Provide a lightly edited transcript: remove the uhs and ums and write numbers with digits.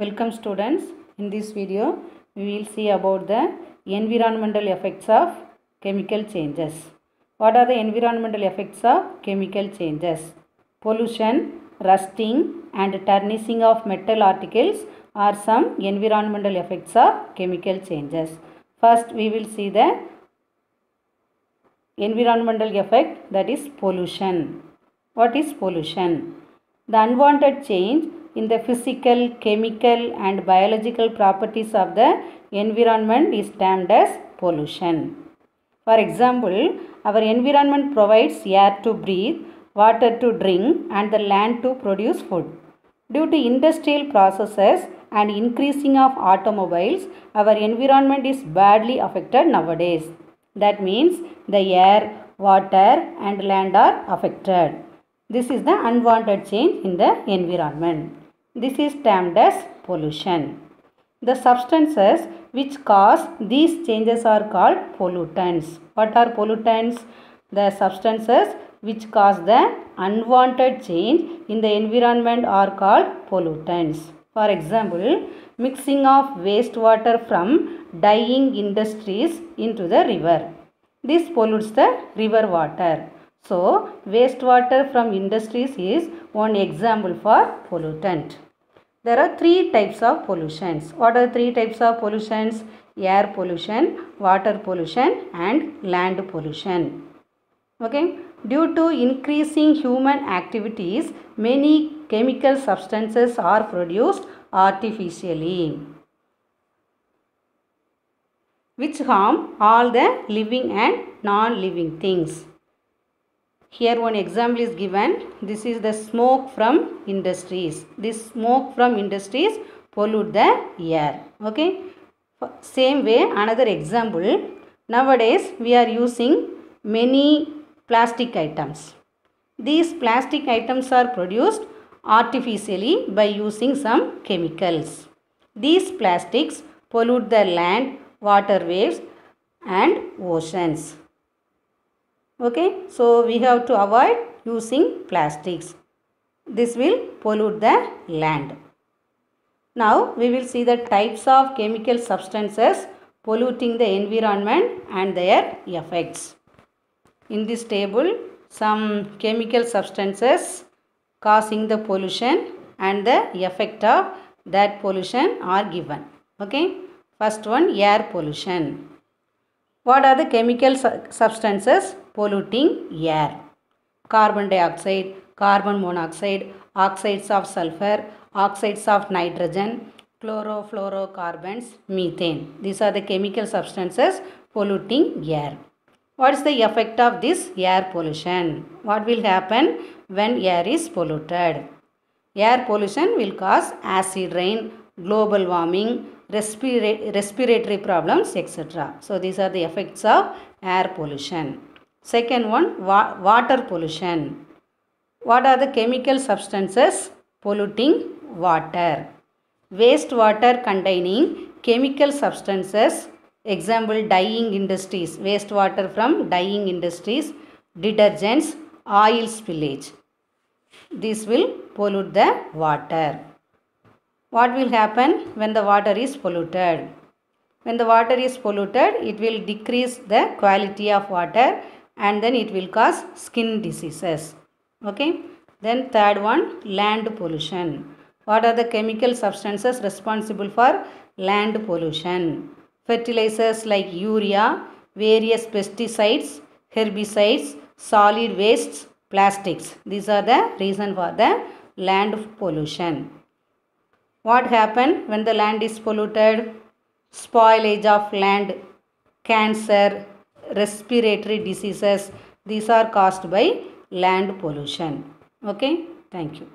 Welcome students. In this video we will see about the environmental effects of chemical changes. What are the environmental effects of chemical changes? Pollution, rusting and tarnishing of metal articles are some environmental effects of chemical changes. First we will see the environmental effect, that is pollution. What is pollution? The unwanted change in the physical, chemical and biological properties of the environment is termed as pollution. For example, our environment provides air to breathe, water to drink and the land to produce food. Due to industrial processes and increasing of automobiles, our environment is badly affected nowadays. That means the air, water and land are affected. This is the unwanted change in the environment. This is termed as pollution. The substances which cause these changes are called pollutants. What are pollutants? The substances which cause the unwanted change in the environment are called pollutants. For example, mixing of wastewater from dyeing industries into the river. This pollutes the river water. So, wastewater from industries is one example for pollutant. There are three types of pollutions. What are three types of pollutions? Air pollution, water pollution and land pollution. Okay. Due to increasing human activities, many chemical substances are produced artificially, which harm all the living and non-living things. Here one example is given. This is the smoke from industries. This smoke from industries pollute the air. Okay. Same way, another example. Nowadays we are using many plastic items. These plastic items are produced artificially by using some chemicals. These plastics pollute the land, water waves and oceans. Okay, so we have to avoid using plastics. This will pollute the land. Now we will see the types of chemical substances polluting the environment and their effects. In this table, some chemical substances causing the pollution and the effect of that pollution are given. Okay, first one, air pollution. What are the chemical substances polluting air? Carbon dioxide, carbon monoxide, oxides of sulfur, oxides of nitrogen, chlorofluorocarbons, methane. These are the chemical substances polluting air. What is the effect of this air pollution? What will happen when air is polluted? Air pollution will cause acid rain, global warming, respiratory problems, etc. So these are the effects of air pollution. Second one, water pollution. What are the chemical substances polluting water? Wastewater containing chemical substances. Example, dyeing industries, wastewater from dyeing industries, detergents, oil spillage. This will pollute the water. What will happen when the water is polluted? When the water is polluted, it will decrease the quality of water and then it will cause skin diseases. Okay. Then third one, land pollution. What are the chemical substances responsible for land pollution? Fertilizers like urea, various pesticides, herbicides, solid wastes, plastics. These are the reason for the land pollution. What happens when the land is polluted? Spoilage of land, cancer, respiratory diseases. These are caused by land pollution. Okay, thank you.